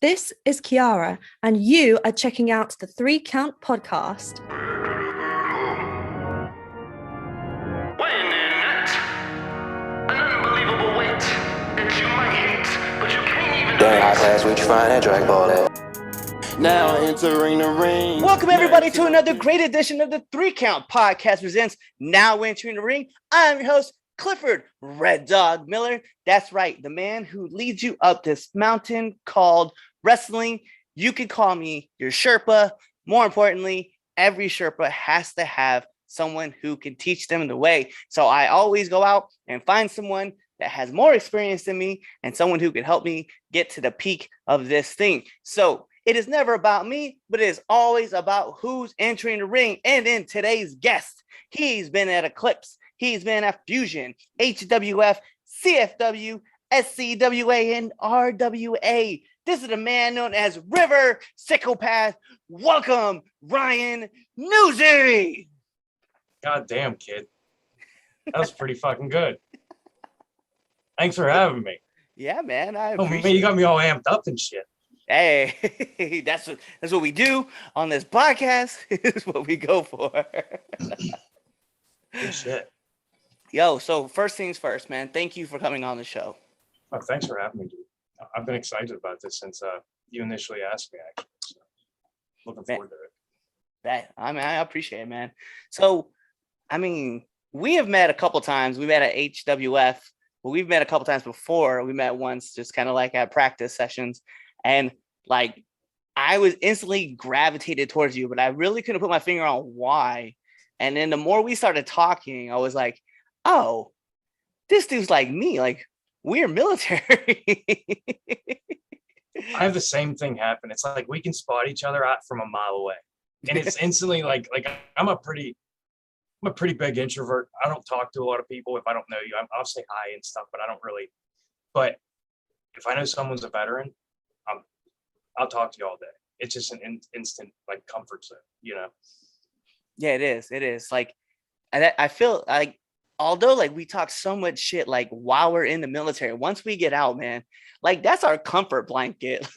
This is Kiara, and you are checking out the 3 Count podcast. When in it, an unbelievable wit that you might hate, but you can't even Dang, high pass, we find that drag ball at. Now entering the ring. Welcome everybody to another great edition of the 3 Count podcast presents Now Entering the Ring. I'm your host, Clifford Red Dog Miller. That's right, the man who leads you up this mountain called wrestling. You could call me your Sherpa. More importantly, every Sherpa has to have someone who can teach them the way. So I always go out and find someone that has more experience than me and someone who can help me get to the peak of this thing. So it is never about me, but it is always about who's entering the ring. And in today's guest, he's been at Eclipse, he's been at Fusion, HWF, CFW, SCWA, and RWA. This is the man known as River Sickopath. Welcome, Ryan Newsy. God damn, kid. That was pretty fucking good. Thanks for having me. Yeah, man. You got me all amped up and shit. Hey, that's what we do on this podcast. Is what we go for. Good shit. Yo, so first things first, man. Thank you for coming on the show. Oh, thanks for having me, dude. I've been excited about this since you initially asked me, actually. So looking forward to it. I appreciate it, man. So, we have met a couple times. We met at HWF. Well, we've met a couple times before. We met once, just kind of like at practice sessions. And like, I was instantly gravitated towards you, but I really couldn't put my finger on why. And then the more we started talking, I was like, oh, this dude's like me. Like, we're military. I have the same thing happen. It's like we can spot each other out from a mile away. And it's instantly like I'm a pretty big introvert. I don't talk to a lot of people if I don't know you. I'll say hi and stuff, but I don't really. But if I know someone's a veteran, I'll talk to you all day. It's just an instant like comfort zone, you know? Yeah, it is. It is like, I feel like, although like we talk so much shit, like while we're in the military, once we get out, man, like that's our comfort blanket.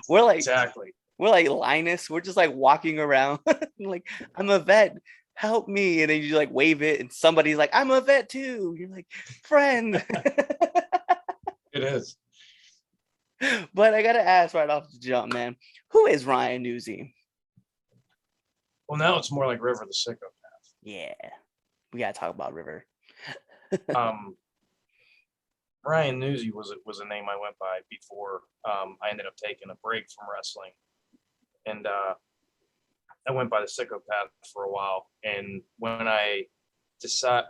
We're like, exactly. We're like Linus. We're just like walking around like, I'm a vet. Help me. And then you like wave it and somebody's like, I'm a vet too. You're like, friend. It is. But I gotta ask right off the jump, man, who is Ryan Newsy? Well, now it's more like River the Sickopath. Yeah, we gotta talk about River. Ryan Newsy was a name I went by before I ended up taking a break from wrestling, and I went by the Sickopath for a while. And when I decided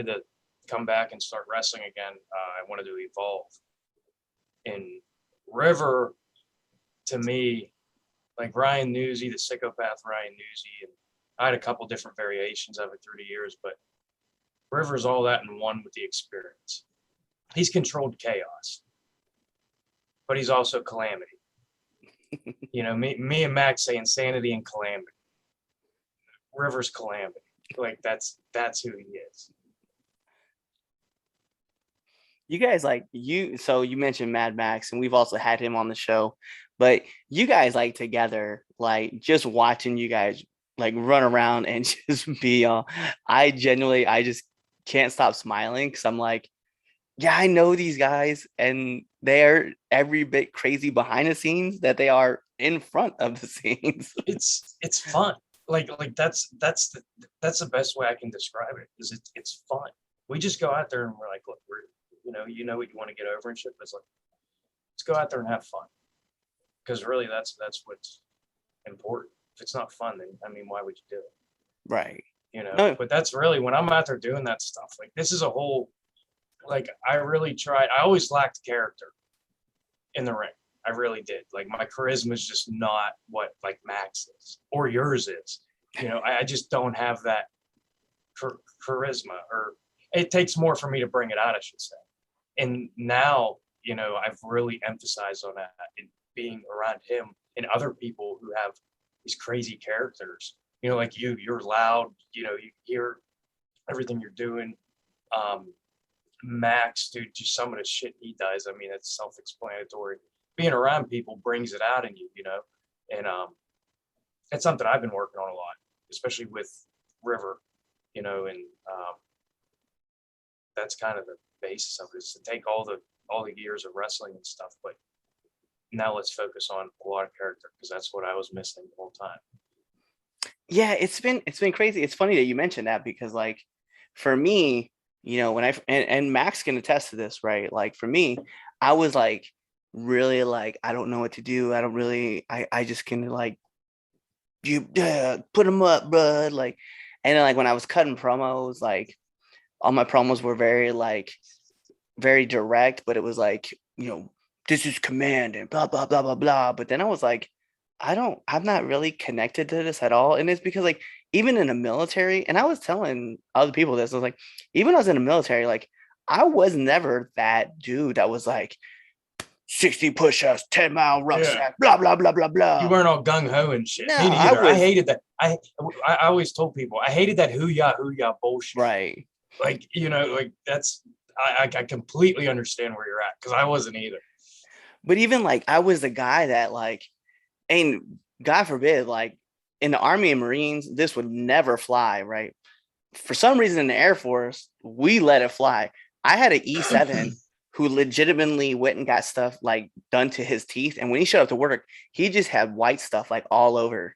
to come back and start wrestling again, I wanted to evolve. And River, to me, like Ryan Newsy, the Sickopath Ryan Newsy, and I had a couple different variations of it through the years, but River's all that in one with the experience. He's controlled chaos, but he's also calamity. You know, me and Max say insanity and calamity. River's calamity. Like that's who he is. You guys so you mentioned Mad Max, and we've also had him on the show, but you guys like together, like just watching you guys like run around and just be I just can't stop smiling because I'm like, yeah, I know these guys and they're every bit crazy behind the scenes that they are in front of the scenes. It's fun. Like that's the best way I can describe it, is it's fun. We just go out there and we're like, look, you know what you want to get over and shit, but it's like, let's go out there and have fun. Because really that's what's important. If it's not fun, then why would you do it? Right. You know, No. But that's really when I'm out there doing that stuff. Like this is a whole, like I really tried. I always lacked character in the ring. I really did. Like my charisma is just not what like Max is or yours is. You know, I just don't have that charisma, or it takes more for me to bring it out, I should say. And now, you know, I've really emphasized on that and being around him and other people who have these crazy characters. You know, like you're loud, you know, you hear everything you're doing. Max, dude, just some of the shit he does. I mean, it's self-explanatory. Being around people brings it out in you, you know, and it's something I've been working on a lot, especially with River, you know, and that's kind of the basis of it, is to take all the years of wrestling and stuff, but now let's focus on a lot of character, because that's what I was missing the whole time. Yeah, it's been crazy. It's funny that you mentioned that, because like for me, you know, when and Max can attest to this, right? Like for me, I was like really like, I don't know what to do. I don't really, I just can like, you put them up, bud. Like, and then like when I was cutting promos, like all my promos were very like very direct, but it was like, you know, this is command and blah blah blah blah blah. But then I was like, I'm not really connected to this at all. And it's because like even in the military, and I was telling other people this, I was like, even when I was in the military, like I was never that dude that was like 60 push-ups, 10-mile rucksack, blah blah blah blah blah. You weren't all gung-ho and shit. No, Me neither. I I hated that. I always told people I hated that hoo-yah bullshit. right. Like, you know, like that's I completely understand where you're at, because I wasn't either. But even like I was the guy that like, and God forbid, like in the Army and Marines, this would never fly, right? For some reason in the Air Force, we let it fly. I had an E7 who legitimately went and got stuff like done to his teeth. And when he showed up to work, he just had white stuff like all over.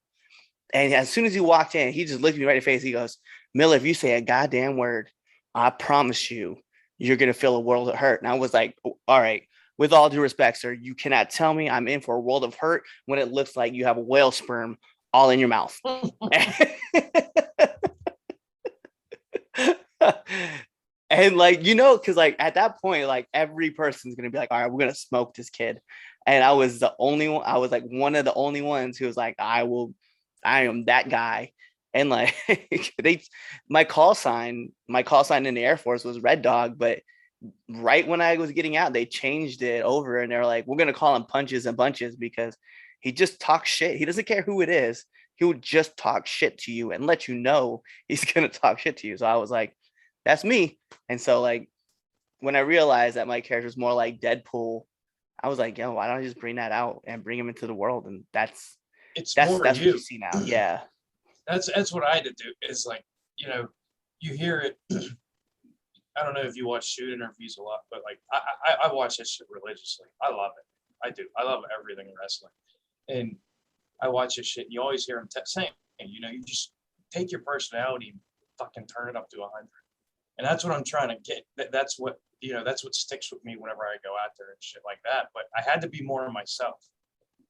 And as soon as he walked in, he just looked me right in the face. He goes, Miller, if you say a goddamn word, I promise you, you're going to feel a world of hurt. And I was like, all right, with all due respect, sir, you cannot tell me I'm in for a world of hurt when it looks like you have a whale sperm all in your mouth. And like, you know, because like at that point, like every person's gonna be like, all right, we're gonna smoke this kid. And I was the only one, I was like one of the only ones who was like, I am that guy. And like my call sign in the Air Force was Red Dog, but right when I was getting out, they changed it over and they're like, we're gonna call him Punches and Bunches, because he just talks shit. He doesn't care who it is. He would just talk shit to you and let you know he's gonna talk shit to you. So I was like, that's me. And so like when I realized that my character is more like Deadpool, I was like, yo, why don't I just bring that out and bring him into the world? And that's what you see now. Yeah. That's what I had to do. Is like, you know, you hear it. I don't know if you watch shoot interviews a lot, but like I watch that shit religiously. I love it. I do. I love everything in wrestling. And I watch this shit and you always hear them saying, you know, you just take your personality and fucking turn it up to 100. And that's what I'm trying to get. That's what, you know, that's what sticks with me whenever I go out there and shit like that. But I had to be more of myself.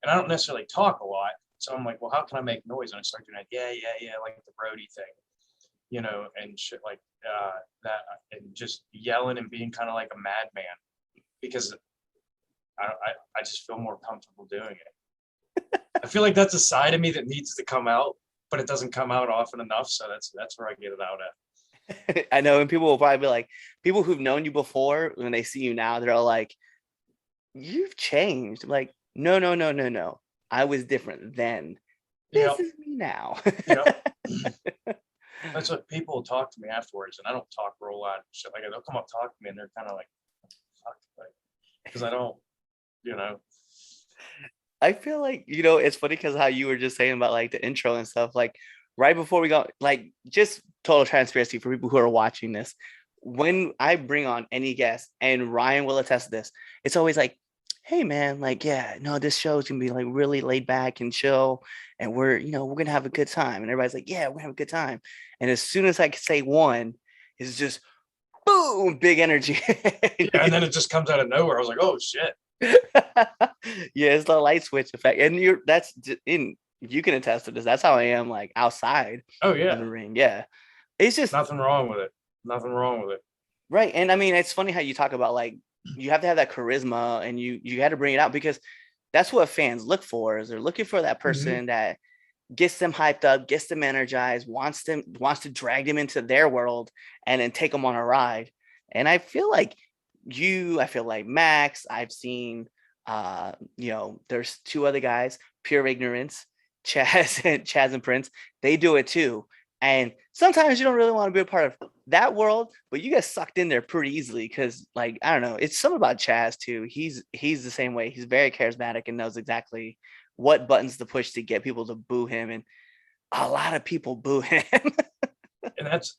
And I don't necessarily talk a lot. So I'm like, well, how can I make noise? And I start doing that, yeah, like the Brody thing, you know, and shit like that, and just yelling and being kind of like a madman, because I just feel more comfortable doing it. I feel like that's a side of me that needs to come out, but it doesn't come out often enough. So that's where I get it out at. I know, and people will probably be like, people who've known you before, when they see you now, they're all like, you've changed. I'm like, no. I was different then. This is me now. That's what people talk to me afterwards, and I don't talk real loud. Shit like they'll come up talk to me, and they're kind of like, fuck, like, because I don't, you know. I feel like, you know, it's funny because how you were just saying about like the intro and stuff, like right before we go, like just total transparency for people who are watching this. When I bring on any guest, and Ryan will attest to this, it's always like, hey man, like, yeah, no, this show is gonna be like really laid back and chill, and we're gonna have a good time. And everybody's like, yeah, we're gonna have a good time. And as soon as I can say one, it's just boom, big energy. Yeah, and then it just comes out of nowhere. I was like, oh shit. Yeah, it's the light switch effect. And you can attest to this. That's how I am like outside. Oh yeah. In the ring. Yeah. It's just nothing wrong with it. Right. And I mean, it's funny how you talk about like you have to have that charisma, and you had to bring it out, because that's what fans look for. Is they're looking for that person that gets them hyped up, gets them energized, wants to drag them into their world and then take them on a ride. And I feel like Max, I've seen there's two other guys, Pure Ignorance, Chaz and Prince. They do it too. And sometimes you don't really want to be a part of that world, but you get sucked in there pretty easily because, like, I don't know, it's something about Chaz too. He's the same way. He's very charismatic and knows exactly what buttons to push to get people to boo him, and a lot of people boo him. And that's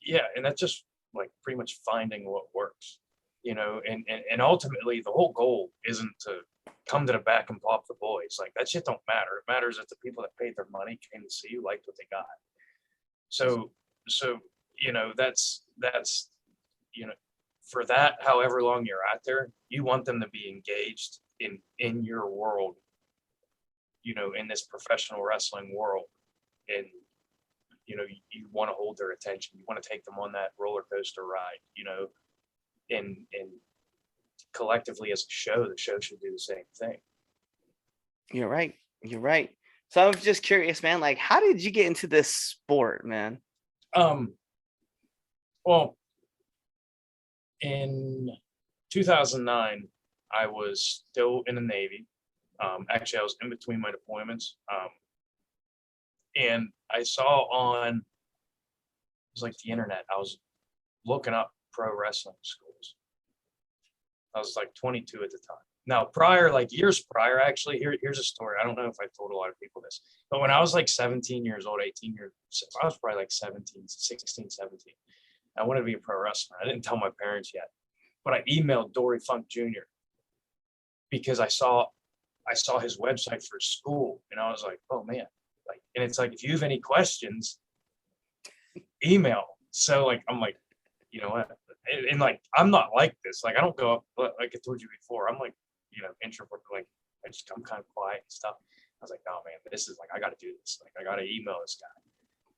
just like pretty much finding what works, and ultimately the whole goal isn't to come to the back and pop the boys. Like that shit don't matter. It matters if the people that paid their money came to see you liked what they got. So that's for that, however long you're out there, you want them to be engaged in your world, in this professional wrestling world. And you want to hold their attention. You want to take them on that roller coaster ride, and collectively as a show, the show should do the same thing. You're right. You're right. So I'm just curious, man, like, how did you get into this sport, man? Well, in 2009, I was still in the Navy. Actually, I was in between my deployments. And I saw on, it was like the internet, I was looking up pro wrestling schools. I was like 22 at the time. Now, years prior, actually, here's a story. I don't know if I told a lot of people this, but when I was like 17 years old, 18 years, I was probably like 16, 17. I wanted to be a pro wrestler. I didn't tell my parents yet, but I emailed Dory Funk Jr. because I saw his website for school, and I was like, oh man, like, and it's like, if you have any questions, email. So like, I'm like, you know what? And like, I'm not like this. Like, I don't go up, like I told you before, I'm like, introvert, like I'm kind of quiet and stuff. I was like, oh man, this is like, I got to do this. Like, I got to email this guy.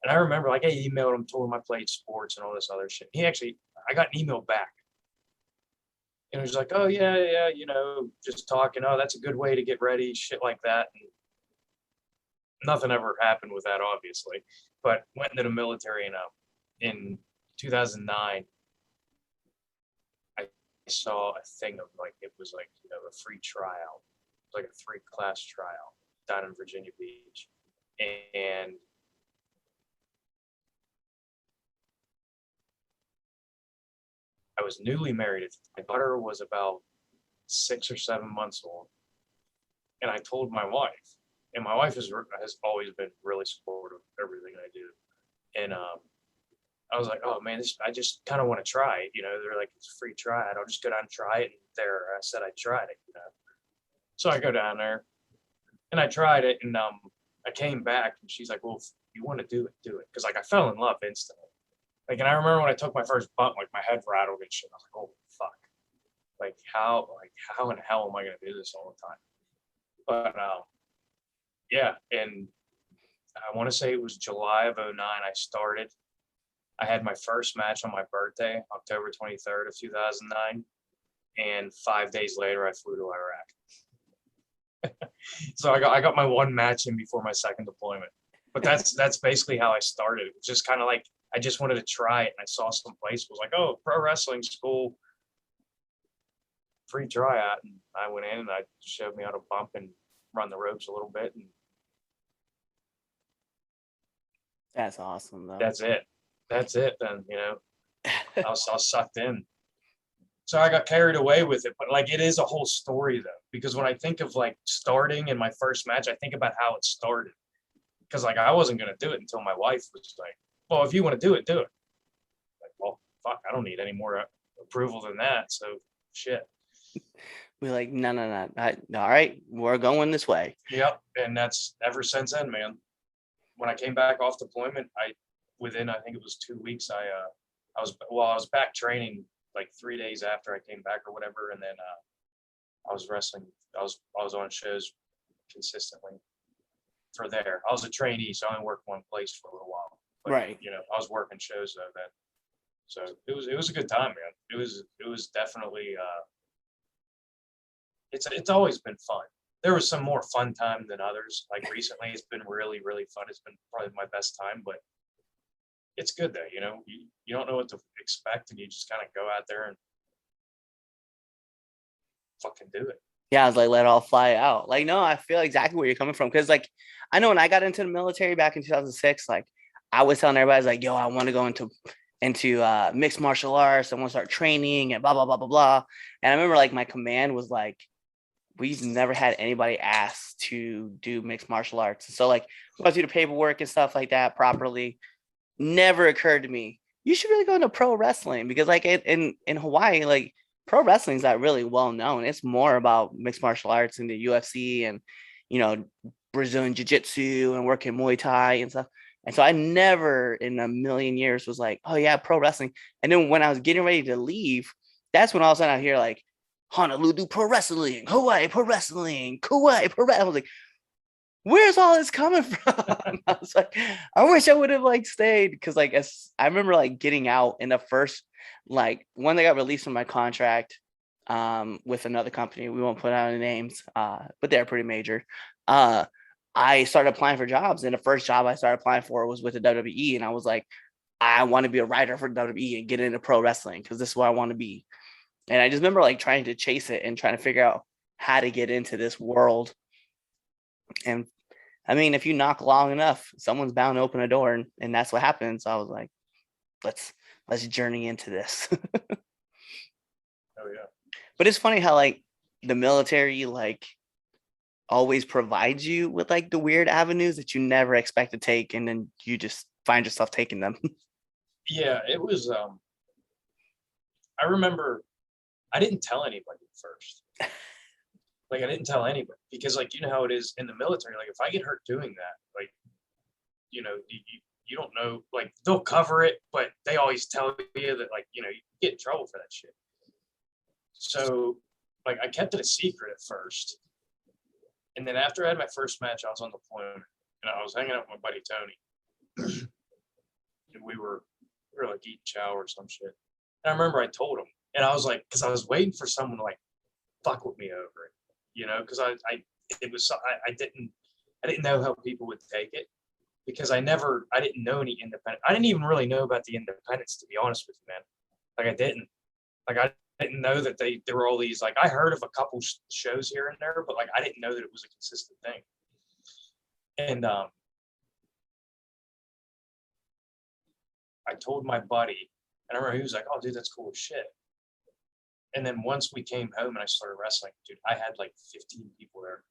And I remember, like, I emailed him, told him I played sports and all this other shit. I got an email back. And he was like, oh yeah, just talking. Oh, that's a good way to get ready, shit like that. And nothing ever happened with that, obviously. But went into the military, and in 2009, I saw a thing of like, it was like, a free tryout, like a 3-class tryout down in Virginia Beach. And I was newly married. My daughter was about 6 or 7 months old. And I told my wife, and my wife has always been really supportive of everything I do. And I was like, oh man, I just kind of want to try it. They're like, it's a free tryout. I'll just go down and try it. And there, I said I tried it. So I go down there, and I tried it, and I came back, and she's like, well, if you want to do it, do it. Because like, I fell in love instantly. Like, and I remember when I took my first bump, like my head rattled and shit. I was like, oh fuck. Like how in the hell am I gonna do this all the time? But yeah, and I want to say it was July of 2009 I started. I had my first match on my birthday, October 23rd of 2009. And 5 days later, I flew to Iraq. So I got my one match in before my second deployment. But that's basically how I started. It was just kind of like, I just wanted to try it. And I saw some place was like, oh, pro wrestling school, free tryout. And I went in, and I showed me how to bump and run the ropes a little bit. And That's awesome, though. that's it. Then, I was sucked in. So I got carried away with it. But like, it is a whole story though, because when I think of like starting in my first match, I think about how it started. Because like, I wasn't going to do it until my wife was like, well, if you want to do it, do it. Like, well, fuck, I don't need any more approval than that. So shit. We're like, no. All right, we're going this way. Yep. And that's ever since then, man. When I came back off deployment, I think it was 2 weeks, I was back training like 3 days after I came back or whatever. And then I was wrestling. I was on shows consistently for there. I was a trainee, so I only worked one place for a little while. But, Right. I was working shows though then. So it was a good time, man. It was definitely it's always been fun. There was some more fun time than others. Like recently, it's been really, really fun. It's been probably my best time, but it's good though. You don't know what to expect, and you just kind of go out there and fucking do it. Yeah, I was like, let it all fly out. Like, no, I feel exactly where you're coming from. Because like, I know when I got into the military back in 2006, like, I was telling everybody, I was like, yo, I want to go into mixed martial arts. I want to start training and blah blah blah blah blah. And I remember like my command was like, we've never had anybody ask to do mixed martial arts. So like go through the paperwork and stuff like that properly. Never occurred to me, you should really go into pro wrestling, because like in Hawaii, like pro wrestling is not really well known. It's more about mixed martial arts and the UFC and, you know, Brazilian jiu-jitsu and working Muay Thai and stuff. And so I never in a million years was like, oh yeah, pro wrestling. And then when I was getting ready to leave, that's when all of a sudden I hear like Honolulu pro wrestling, Hawaii pro wrestling, Kauai pro wrestling. I was like, where's all this coming from? I was like, I wish I would have like stayed, because like as I remember like getting out in the first, like when they got released from my contract with another company. We won't put out any names, but they're pretty major. I started applying for jobs, and the first job I started applying for was with the WWE, and I was like, I want to be a writer for WWE and get into pro wrestling because this is what I want to be. And I just remember like trying to chase it and trying to figure out how to get into this world. And I mean, if you knock long enough, someone's bound to open a door, and that's what happened. So I was like, let's journey into this. Oh yeah. But it's funny how like the military like always provides you with like the weird avenues that you never expect to take, and then you just find yourself taking them. Yeah, it was. I remember I didn't tell anybody at first. Like I didn't tell anybody because, like, you know how it is in the military. Like if I get hurt doing that, like, you know, you don't know. Like they'll cover it, but they always tell you that, like, you know, you get in trouble for that shit. So, like, I kept it a secret at first, and then after I had my first match, I was on the plane and I was hanging out with my buddy Tony, and we were like eating chow or some shit. And I remember I told him, and I was like, because I was waiting for someone to like fuck with me over it, you know, because I didn't know how people would take it, because I didn't know any independent. I didn't even really know about the independents, to be honest with you, man. Like I didn't know that there were all these, like, I heard of a couple shows here and there, but like I didn't know that it was a consistent thing. And I told my buddy, and I remember he was like, "Oh, dude, that's cool as shit." And then once we came home and I started wrestling, dude, I had like 15 people there.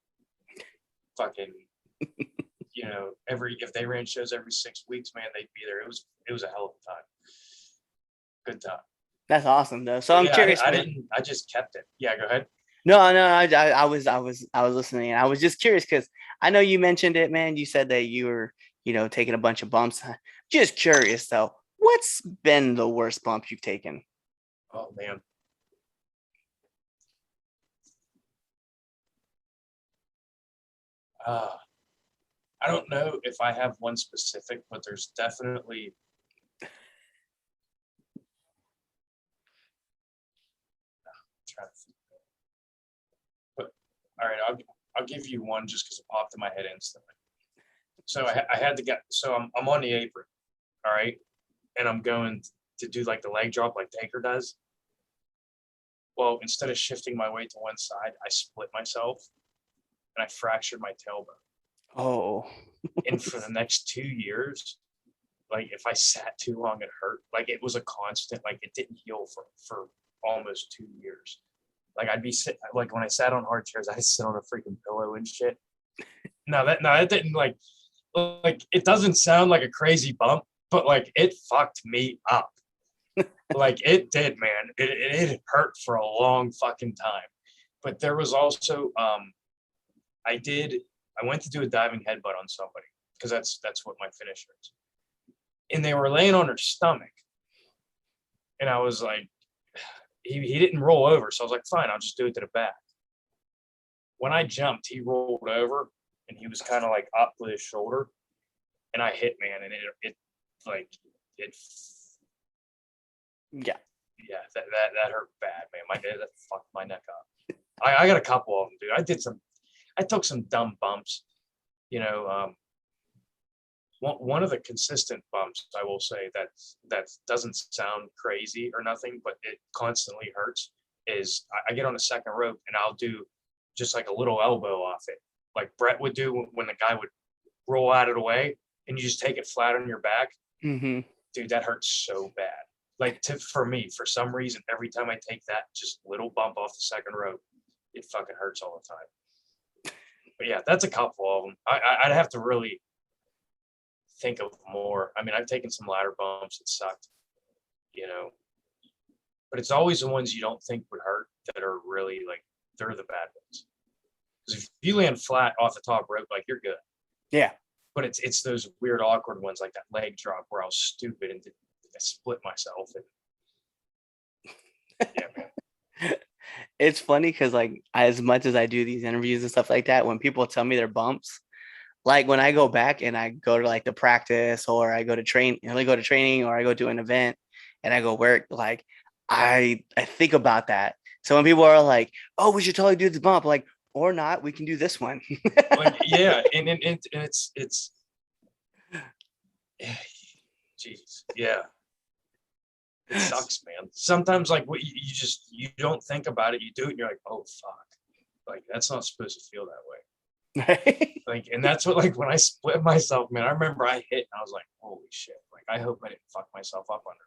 Fucking, you know, if they ran shows every 6 weeks, man, they'd be there. It was a hell of a time. Good time. That's awesome though. So I'm curious. I just kept it. Yeah, go ahead. No, I was listening, and I was just curious because I know you mentioned it, man. You said that you were, you know, taking a bunch of bumps. Just curious though, what's been the worst bump you've taken? Oh man. I don't know if I have one specific, but there's definitely but all right, I'll give you one just because it popped in my head instantly. So I had to get, so I'm on the apron, all right, and I'm going to do like the leg drop like Taker does. Well, instead of shifting my weight to one side, I split myself and I fractured my tailbone. Oh. And for the next 2 years, like if I sat too long, it hurt. Like it was a constant, like it didn't heal for almost 2 years. Like I'd be sitting, like when I sat on hard chairs, I'd sit on a freaking pillow and shit. No, that didn't like it doesn't sound like a crazy bump, but like it fucked me up. Like it did, man. It hurt for a long fucking time. But there was also I went to do a diving headbutt on somebody because that's what my finisher is. And they were laying on her stomach. And I was like, he didn't roll over. So I was like, fine, I'll just do it to the back. When I jumped, he rolled over and he was kind of like up with his shoulder. And I hit, man, and it yeah, that hurt bad, man. That fucked my neck up. I got a couple of them, dude. I took some dumb bumps, you know. One of the consistent bumps, I will say, that doesn't sound crazy or nothing, but it constantly hurts, is I get on a second rope and I'll do just like a little elbow off it, like Brett would do when the guy would roll out of the way, and you just take it flat on your back, Mm-hmm. dude, that hurts so bad. Like for me, for some reason, every time I take that just little bump off the second rope, it fucking hurts all the time. But yeah, that's a couple of them. I'd have to really think of more. I mean, I've taken some ladder bumps that sucked, but it's always the ones you don't think would hurt that are really like, they're the bad ones. Because if you land flat off the top rope, like, you're good. Yeah. But it's those weird, awkward ones, like that leg drop where I was stupid and I split myself. And yeah, man. It's funny because, like, as much as I do these interviews and stuff like that, when people tell me they're bumps, like when I go back and I go to like the practice, or I go to training, or I go to an event and I go work, like I think about that. So when people are like, "Oh, we should totally do this bump," like, or not, we can do this one. Like, yeah, and it's jeez, yeah. It sucks, man. Sometimes, like, what you don't think about it, you do it, and you're like, oh fuck, like that's not supposed to feel that way. Right? Like, and that's what, like, when I split myself, man, I remember I hit and I was like, holy shit, like I hope I didn't fuck myself up under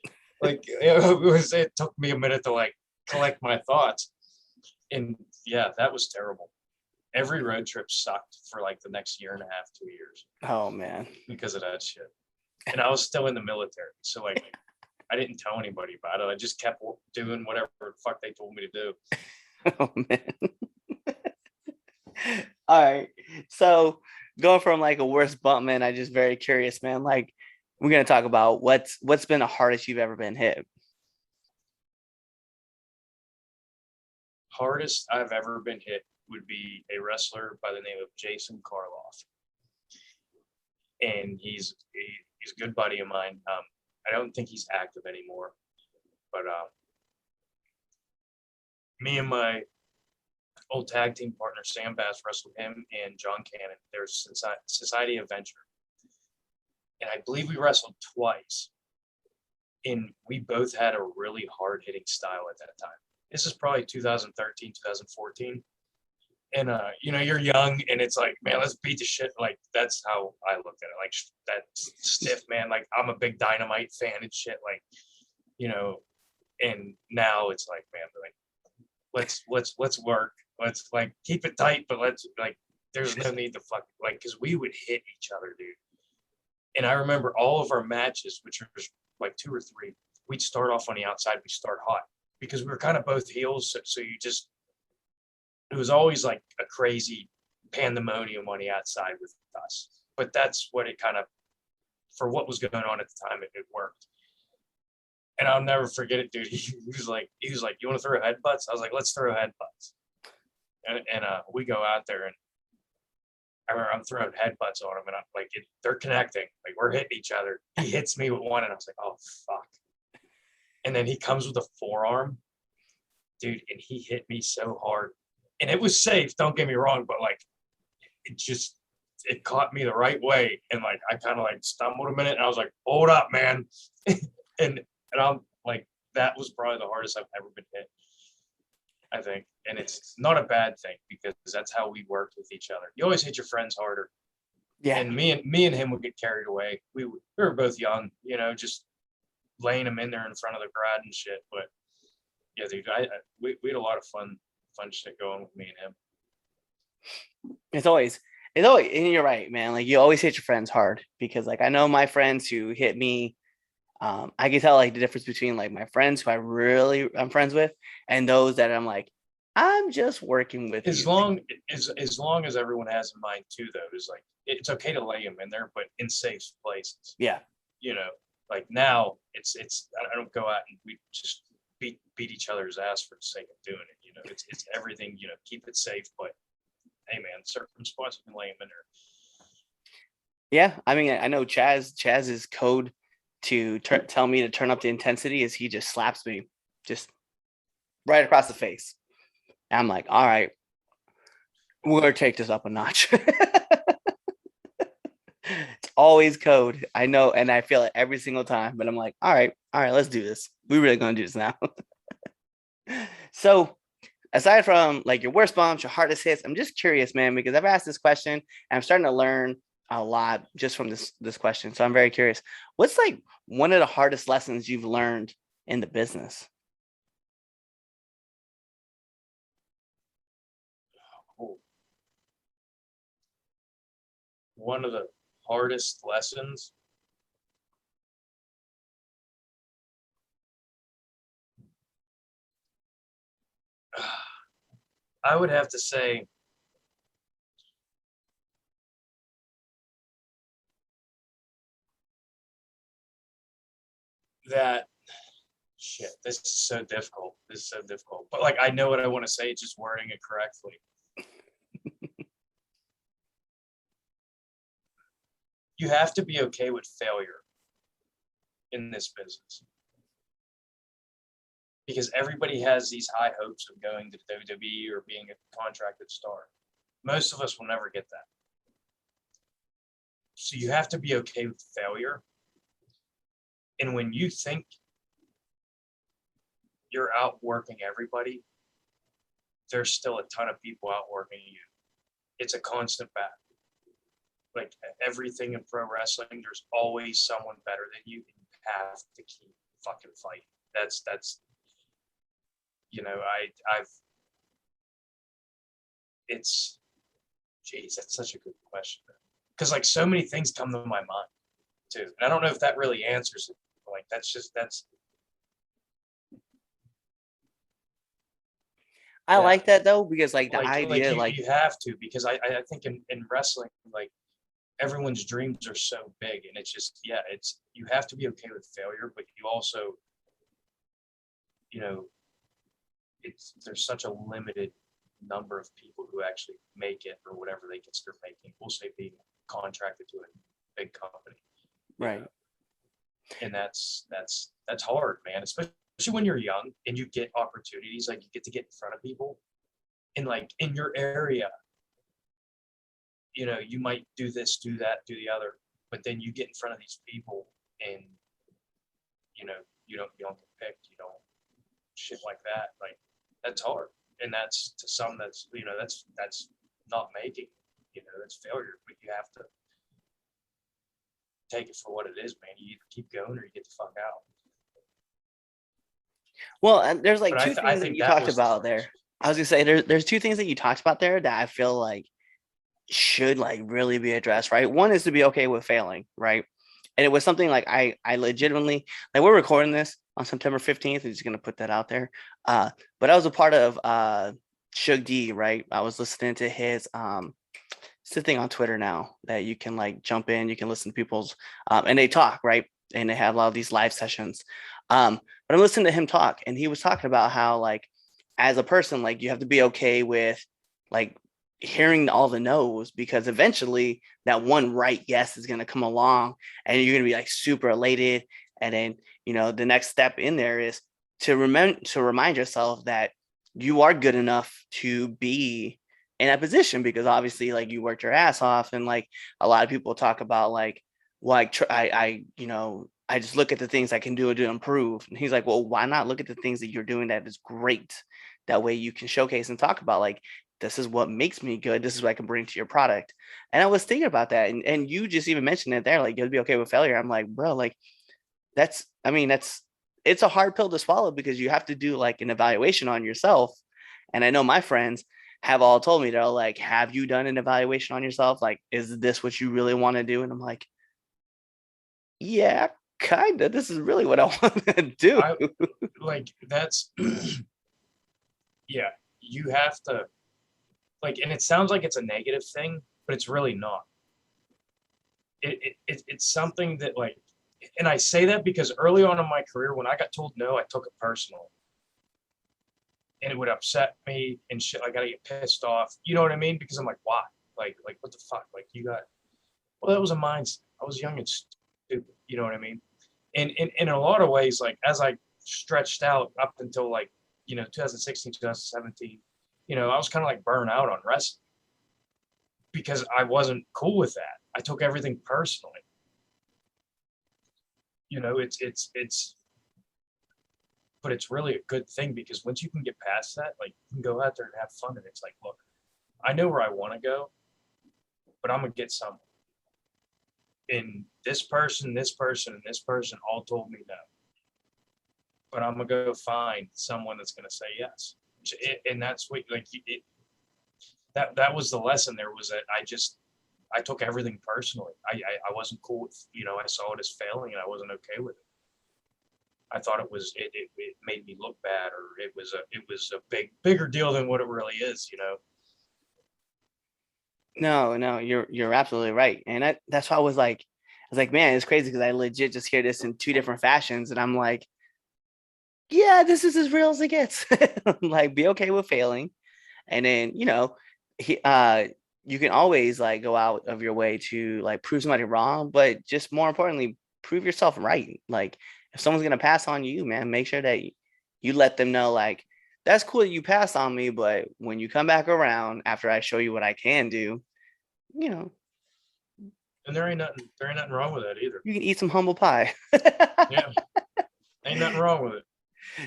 it. Like it took me a minute to like collect my thoughts, and yeah, that was terrible. Every road trip sucked for like the next year and a half, 2 years Oh man. because of that shit. And I was still in the military, so like I didn't tell anybody about it. I just kept doing whatever the fuck they told me to do. Oh man. All right. So going from like a worst bump, man, I'm just very curious, man. Like, we're gonna talk about what's been the hardest you've ever been hit. Hardest I've ever been hit would be a wrestler by the name of Jason Karloff, and he's a good buddy of mine. I don't think he's active anymore, but me and my old tag team partner Sam Bass wrestled him and John Cannon. There's Society of Venture, and I believe we wrestled twice, and we both had a really hard hitting style at that time. This is probably 2013, 2014. And you're young, and it's like, man, let's beat the shit. Like, that's how I looked at it. Like, that stiff, man. Like, I'm a big Dynamite fan and shit. Like, and now it's like, man, like, let's work. Let's like keep it tight, but let's like, there's no need to fuck, like, because we would hit each other, dude. And I remember all of our matches, which was like 2 or 3, we'd start off on the outside. We start hot because we were kind of both heels. So it was always like a crazy pandemonium on the outside with us. But that's what it kind of, for what was going on at the time, it worked. And I'll never forget it, dude. He was like, you want to throw headbutts? I was like, let's throw headbutts. And we go out there, and I remember I'm throwing headbutts on him, and I'm like, they're connecting. Like, we're hitting each other. He hits me with one, and I was like, oh, fuck. And then he comes with a forearm, dude, and he hit me so hard. And it was safe, don't get me wrong, but like, it caught me the right way. And like, I kind of like stumbled a minute, and I was like, hold up, man. and I'm like, that was probably the hardest I've ever been hit, I think. And it's not a bad thing, because that's how we worked with each other. You always hit your friends harder. Yeah. And me and him would get carried away. We were both young, just laying them in there in front of the crowd and shit. But yeah, dude, we had a lot of fun shit going with me and him. It's always, and you're right, man. Like, you always hit your friends hard, because like, I know my friends who hit me, I can tell like the difference between like my friends who I'm friends with, and those that I'm like, I'm just working with. As long as everyone has in mind too, though, is like, it's okay to lay them in there, but in safe places. Yeah. Like now it's I don't go out and we just beat each other's ass for the sake of doing it. It's everything, keep it safe, but hey man, certain spots you can lay them in there. Yeah, I mean, I know Chaz's code to tell me to turn up the intensity is he just slaps me just right across the face. And I'm like, all right, we're gonna take this up a notch. It's always code, I know, and I feel it every single time, but I'm like, all right, let's do this. We're really gonna do this now. So aside from like your worst bumps, your hardest hits, I'm just curious, man, because I've asked this question and I'm starting to learn a lot just from this question. So I'm very curious. What's like one of the hardest lessons you've learned in the business? Oh, one of the hardest lessons. I would have to say that shit, this is so difficult. This is so difficult. But like I know what I want to say, it's just wording it correctly. You have to be okay with failure in this business. Because everybody has these high hopes of going to WWE or being a contracted star. Most of us will never get that. So you have to be okay with failure. And when you think you're outworking everybody, there's still a ton of people outworking you. It's a constant battle. Like everything in pro wrestling, there's always someone better than you, and you have to keep fucking fighting. That's you know, I've it's geez, that's such a good question. Because like so many things come to my mind too. And I don't know if that really answers it. Like that's I yeah. like that though, because like the like idea, you have to, because I think in wrestling, like everyone's dreams are so big, and it's just it's you have to be okay with failure, but you also, you know, there's such a limited number of people who actually make it or whatever they consider making. We'll say being contracted to a big company, right? know? And that's hard, man. Especially when you're young and you get opportunities, like you get to get in front of people, and like in your area, you know, you might do this, do that, do the other, but then you get in front of these people, and you know, you don't get picked, you don't shit like that. Like that's hard, and that's to some that's that's not making, that's failure. But you have to take it for what it is, man. You either keep going or you get the fuck out. Well, and there's like But two I things that think you that talked was the about there. I was gonna say there's two things that you talked about there that I feel like should like really be addressed, right? One is to be okay with failing, right? And it was something like I legitimately, like, we're recording this on September 15th. I'm just gonna put that out there. But I was a part of Shug D, right? I was listening to his it's the thing on Twitter now that you can like jump in, you can listen to people's and they talk, right? And they have a lot of these live sessions. But I'm listening to him talk, and he was talking about how like as a person, like you have to be okay with like hearing all the no's, because eventually that one right yes is going to come along, and you're going to be like super elated. And then, the next step in there is to remind yourself that you are good enough to be in that position, because obviously like you worked your ass off. And like a lot of people talk about like, well, I just look at the things I can do to improve. And he's like, well, why not look at the things that you're doing that is great? That way you can showcase and talk about like, this is what makes me good. This is what I can bring to your product. And I was thinking about that. And you just even mentioned it there, like you'll be okay with failure. I'm like, bro, like it's a hard pill to swallow, because you have to do like an evaluation on yourself. And I know my friends have all told me, they're like, have you done an evaluation on yourself? Like, is this what you really want to do? And I'm like, yeah, kind of. This is really what I want to do. Like that's yeah, you have to like, and it sounds like it's a negative thing, but it's really not. It's something that like, and I say that because early on in my career, when I got told no, I took it personal, and it would upset me and shit. Like I get pissed off, you know what I mean? Because I'm like, why? Like what the fuck? Like you got, well, that was a mindset. I was young and stupid, you know what I mean? And in a lot of ways, like as I stretched out up until like, 2016, 2017, I was kind of like burnt out on wrestling because I wasn't cool with that. I took everything personally. But it's really a good thing, because once you can get past that, like you can go out there and have fun. And it's like, look, I know where I want to go, but I'm going to get somewhere. And this person, and this person all told me no. But I'm gonna go find someone that's gonna say yes. And that's what like that was the lesson. There was that I took everything personally. I wasn't cool with, I saw it as failing and I wasn't okay with it. I thought it made me look bad, or it was a bigger deal than what it really is. No, you're absolutely right. And that's why I was like, man, it's crazy because I legit just hear this in two different fashions. And I'm like, yeah, this is as real as it gets. Like, be okay with failing. And then, he you can always like go out of your way to like prove somebody wrong, but just more importantly, prove yourself right. Like if someone's gonna pass on you, man, make sure that you let them know, like, that's cool that you passed on me, but when you come back around after I show you what I can do, you know, And there ain't nothing wrong with that either. you can eat some humble pie. Yeah, ain't nothing wrong with it.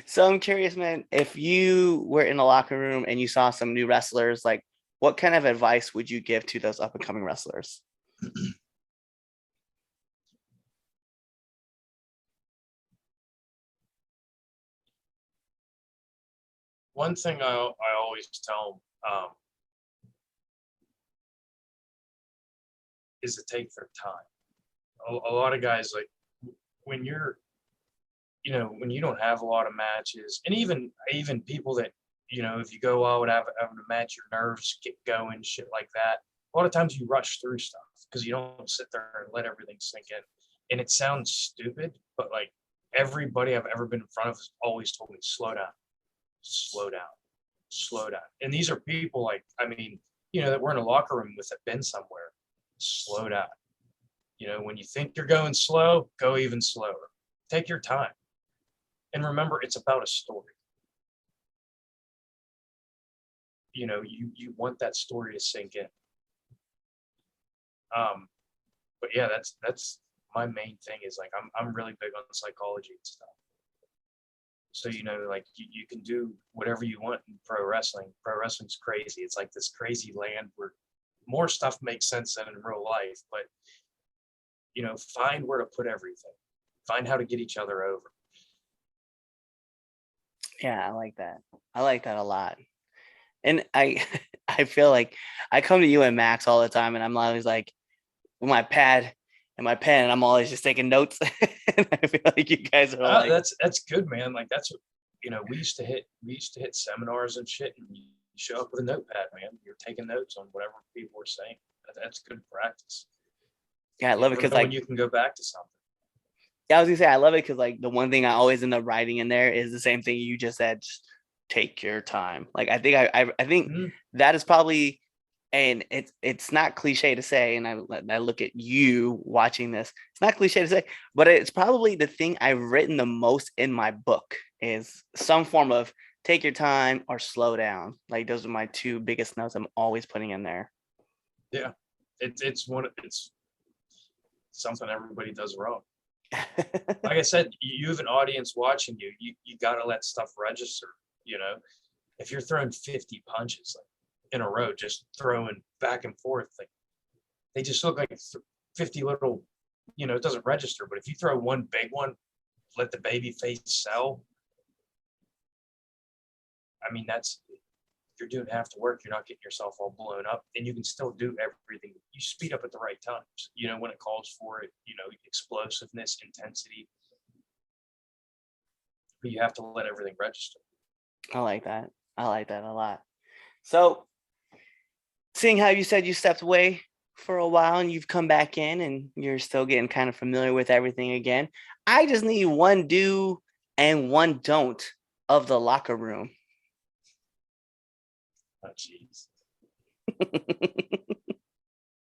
So I'm curious, man, if you were in a locker room and you saw some new wrestlers, like what kind of advice would you give to those up and coming wrestlers? One thing I always tell them is to take their time. A lot of guys, like when you're, when you don't have a lot of matches, and even people that, if you go out having a match, your nerves get going, shit like that. A lot of times you rush through stuff because you don't sit there and let everything sink in. And it sounds stupid, but like everybody I've ever been in front of has always told me, slow down, slow down, slow down. And these are people like, that we're in a locker room with, have been somewhere. Slow down. When you think you're going slow, go even slower. Take your time. And remember, it's about a story. You want that story to sink in. But yeah, that's my main thing is like, I'm really big on psychology and stuff. So, like you can do whatever you want in pro wrestling. Pro wrestling's crazy. It's like this crazy land where more stuff makes sense than in real life, but find where to put everything. Find how to get each other over. Yeah, I like that. I like that a lot. And I I feel like I come to you and Max all the time and I'm always like with my pad and my pen and I'm always just taking notes. And I feel like you guys are like, that's good, man. Like that's what we used to hit seminars and shit, and you show up with a notepad, man. You're taking notes on whatever people are saying. That's good practice. yeah, I love it because when like you can go back to something. yeah, I was gonna say I love it because like the one thing I always end up writing in there is the same thing you just said. Just take your time. Like I think I think that is probably, and it's not cliche to say, and I look at you watching this. It's not cliche to say, but it's probably the thing I've written the most in my book is some form of take your time or slow down. Like those are my two biggest notes I'm always putting in there. Yeah, it's something everybody does wrong. Like I said, you have an audience watching you. You got to let stuff register. If you're throwing 50 punches like in a row, just throwing back and forth, like they just look like 50 little, it doesn't register. But if you throw one big one, let the baby face sell. That's, you're doing half the work. You're not getting yourself all blown up, and you can still do everything. You speed up at the right times, when it calls for it, explosiveness, intensity. But you have to let everything register. I like that. I like that a lot. So, seeing how you said you stepped away for a while and you've come back in and you're still getting kind of familiar with everything again, I just need one do and one don't of the locker room. Oh, jeez.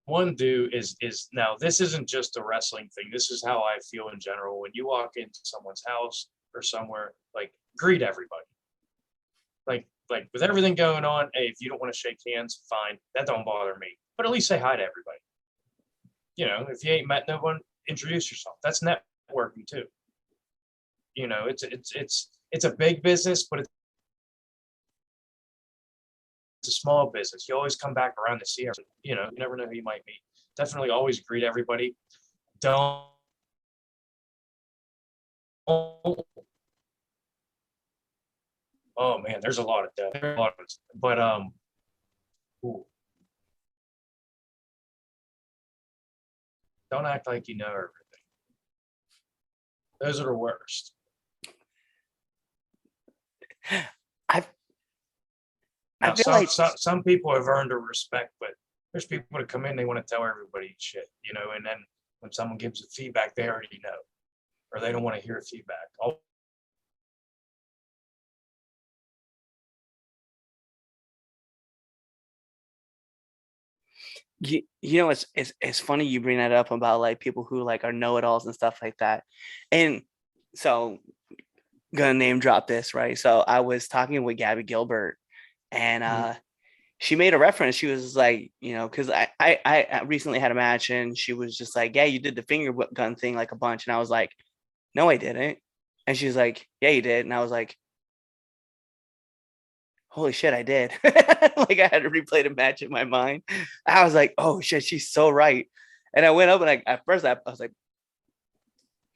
One do is now, this isn't just a wrestling thing. This is how I feel in general. When you walk into someone's house or somewhere, like greet everybody. Like with everything going on, hey, if you don't want to shake hands, fine. That don't bother me. But at least say hi to everybody. If you ain't met no one, introduce yourself. That's networking too. It's a big business, but it's a small business. You always come back around to see everyone. You never know who you might meet. Definitely always greet everybody. don't. Oh man, there's a lot of that. But ooh, don't act like you know everything. Those are the worst. I Now, feel like some people have earned a respect, but there's people that come in, they want to tell everybody shit, and then when someone gives a feedback, they already know, or they don't want to hear feedback. it's funny you bring that up about like people who like are know-it-alls and stuff like that. And so gonna name drop this, right? So I was talking with Gabby Gilbert, and she made a reference. She was like, because I recently had a match, and she was just like, yeah, you did the finger whip gun thing like a bunch. And I was like, no, I didn't. And she's like, yeah, you did. And I was like, holy shit, I did. Like I had to replay the match in my mind. I was like, oh shit, she's so right. And I went up and at first I was like,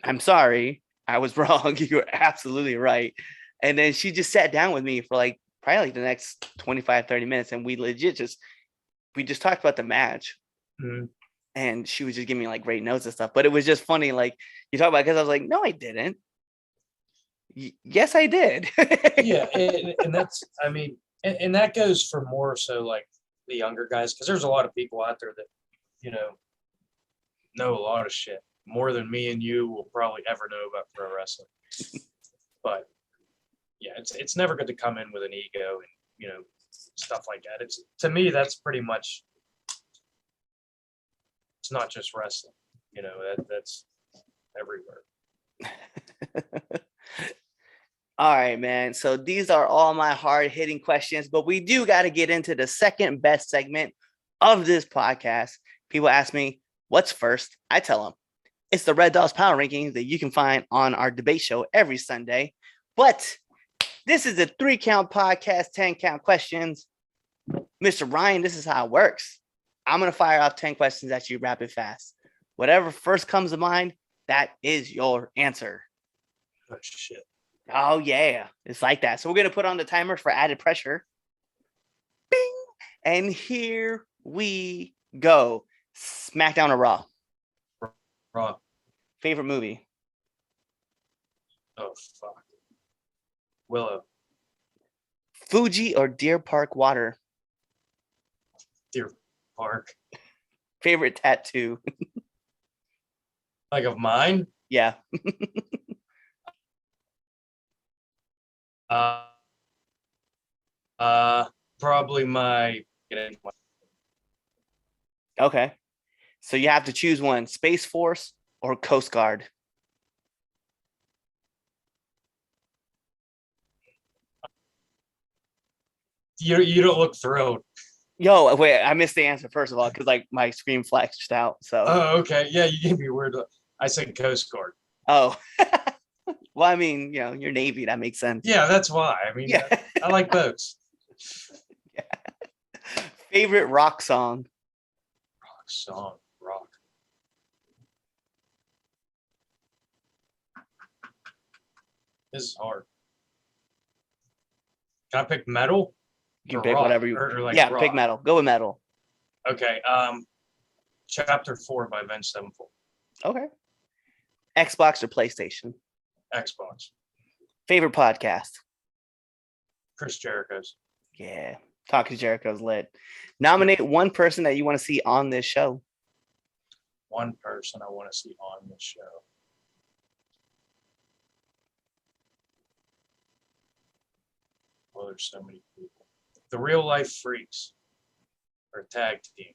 I'm sorry, I was wrong. You were absolutely right. And then she just sat down with me for like probably like the next 25-30 minutes. And we just talked about the match. Mm-hmm. And she was just giving me like great notes and stuff. But it was just funny, like you talk about, because I was like, no, I didn't. Yes, I did. Yeah, and that's, I mean, and that goes for more so like the younger guys, because there's a lot of people out there that, know a lot of shit more than me and you will probably ever know about pro wrestling. But yeah, it's never good to come in with an ego and stuff like that. It's, to me, that's pretty much, it's not just wrestling. That's everywhere. All right, man. So these are all my hard-hitting questions, but we do got to get into the second best segment of this podcast. People ask me, what's first? I tell them, it's the Red Dogs Power Rankings that you can find on our debate show every Sunday. But this is a 3-count podcast, 10-count questions. Mr. Ryan, this is how it works. I'm going to fire off 10 questions at you rapid fast. Whatever first comes to mind, that is your answer. Oh, shit. Oh, yeah. It's like that. So we're going to put on the timer for added pressure. Bing! And here we go. SmackDown or Raw? Raw. Favorite movie? Oh, fuck. Willow. Fuji or Deer Park water? Deer Park. Favorite tattoo? Like of mine? Yeah. Probably my. Okay. So you have to choose one: Space Force or Coast Guard. You don't look thrilled. Yo, wait, I missed the answer first of all because like my screen flashed out. So. Oh, okay. Yeah, you gave me a weird look. I said Coast Guard. Oh. Well, I mean, you're Navy. That makes sense. Yeah, that's why. I mean, yeah. I like boats. Yeah. Favorite rock song? Rock. This is hard. Can I pick metal? You can pick whatever you want. Like yeah, rock? Pick metal. Go with metal. Okay. Chapter 4 by Avenged Sevenfold. Okay. Xbox or PlayStation? Xbox. Favorite podcast? Chris Jericho's. Yeah. Talking Jericho's lit. Nominate one person that you want to see on this show. One person I want to see on this show. Well, there's so many people. The Real Life Freaks are a tag team.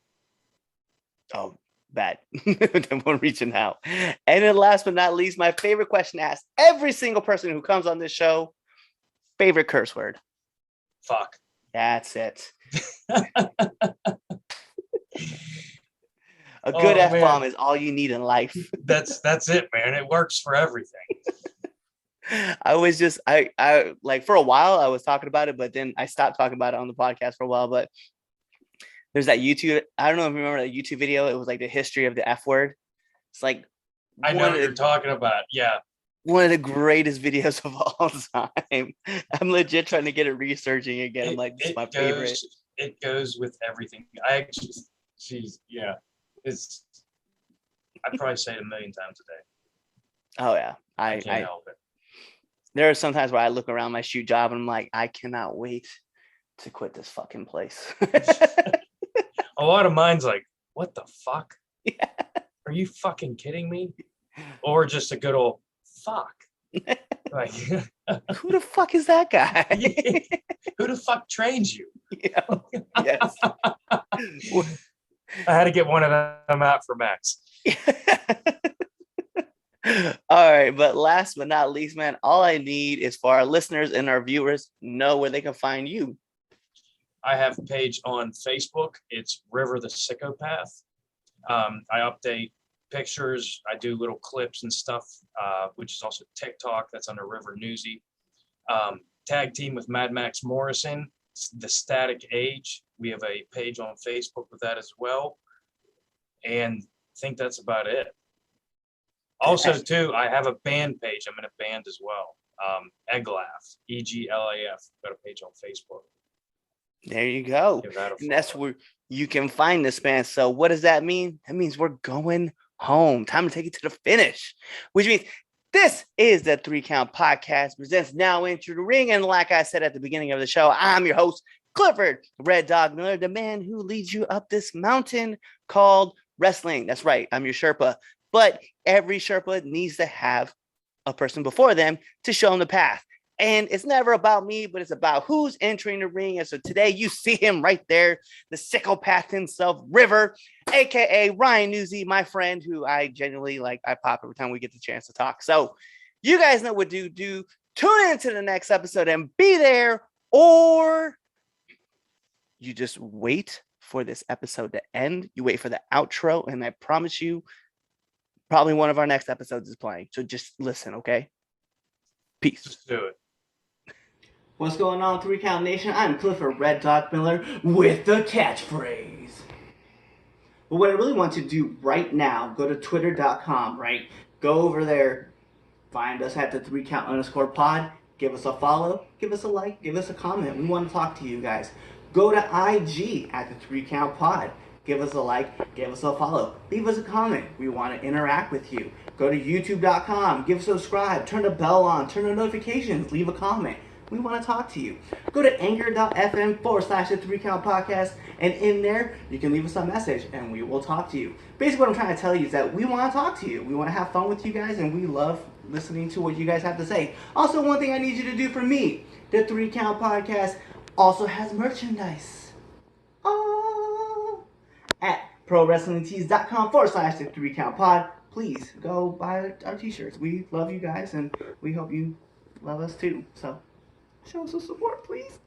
Oh, bad. Then we're reaching out. And then last but not least, my favorite question to ask every single person who comes on this show. Favorite curse word? Fuck. That's it. A good F-bomb is all you need in life. That's it, man. It works for everything. I was just I like for a while I was talking about it, but then I stopped talking about it on the podcast for a while. But there's that YouTube, I don't know if you remember that YouTube video. It was like the history of the F word. It's like I know what you're talking about. Yeah. One of the greatest videos of all time. I'm legit trying to get it researching again. I'm like, this is my favorite. It goes with everything. I actually, geez, yeah. I probably say it a million times a day. Oh yeah. I can't help it. There are some times where I look around my shoe job and I'm like, I cannot wait to quit this fucking place. A lot of mine's like, what the fuck? Yeah. Are you fucking kidding me? Or just a good old fuck. Like, who the fuck is that guy? Who the fuck trains you? Yeah. Yes. I had to get one of them out for Max. All right, but last but not least, man, all I need is for our listeners and our viewers know where they can find you. I have a page on Facebook. It's River the Sickopath. I update pictures. I do little clips and stuff, which is also TikTok. That's under River Newsy. Tag team with Mad Max Morrison, The Static Age. We have a page on Facebook with that as well. And I think that's about it. Also, too, I have a band page. I'm in a band as well. Eglaf, EGLAF. Got a page on Facebook. There you go. And that's where you can find this band. So what does that mean? That means we're going home. Time to take it to the finish, which means this is the 3 Count Podcast presents Now Enter the Ring. And like I said at the beginning of the show, I'm your host, Clifford Red Dog Miller, the man who leads you up this mountain called wrestling. That's right. I'm your Sherpa. But every Sherpa needs to have a person before them to show them the path. And it's never about me, but it's about who's entering the ring. And so today you see him right there, the Sickopath himself, River, aka Ryan Newsy, my friend, who I genuinely like. I pop every time we get the chance to talk. So you guys know what to do. Tune into the next episode and be there, or you just wait for this episode to end. You wait for the outro, and I promise you, probably one of our next episodes is playing. So just listen, okay? Peace. Just do it. What's going on, 3 Count Nation? I'm Clifford Red Dog Miller with the catchphrase. But what I really want to do right now, go to twitter.com, right? Go over there, find us at the 3 Count _ pod, give us a follow, give us a like, give us a comment. We want to talk to you guys. Go to IG at the 3 Count pod. Give us a like, give us a follow, leave us a comment. We want to interact with you. Go to youtube.com, give a subscribe, turn the bell on, turn the notifications, leave a comment. We want to talk to you. Go to anchor.fm / the 3 Count Podcast, and in there, you can leave us a message, and we will talk to you. Basically, what I'm trying to tell you is that we want to talk to you. We want to have fun with you guys, and we love listening to what you guys have to say. Also, one thing I need you to do for me, the 3 Count Podcast also has merchandise. At prowrestlingtees.com / the 3 Count Pod. Please go buy our t-shirts. We love you guys, and we hope you love us too. So show us some support, please.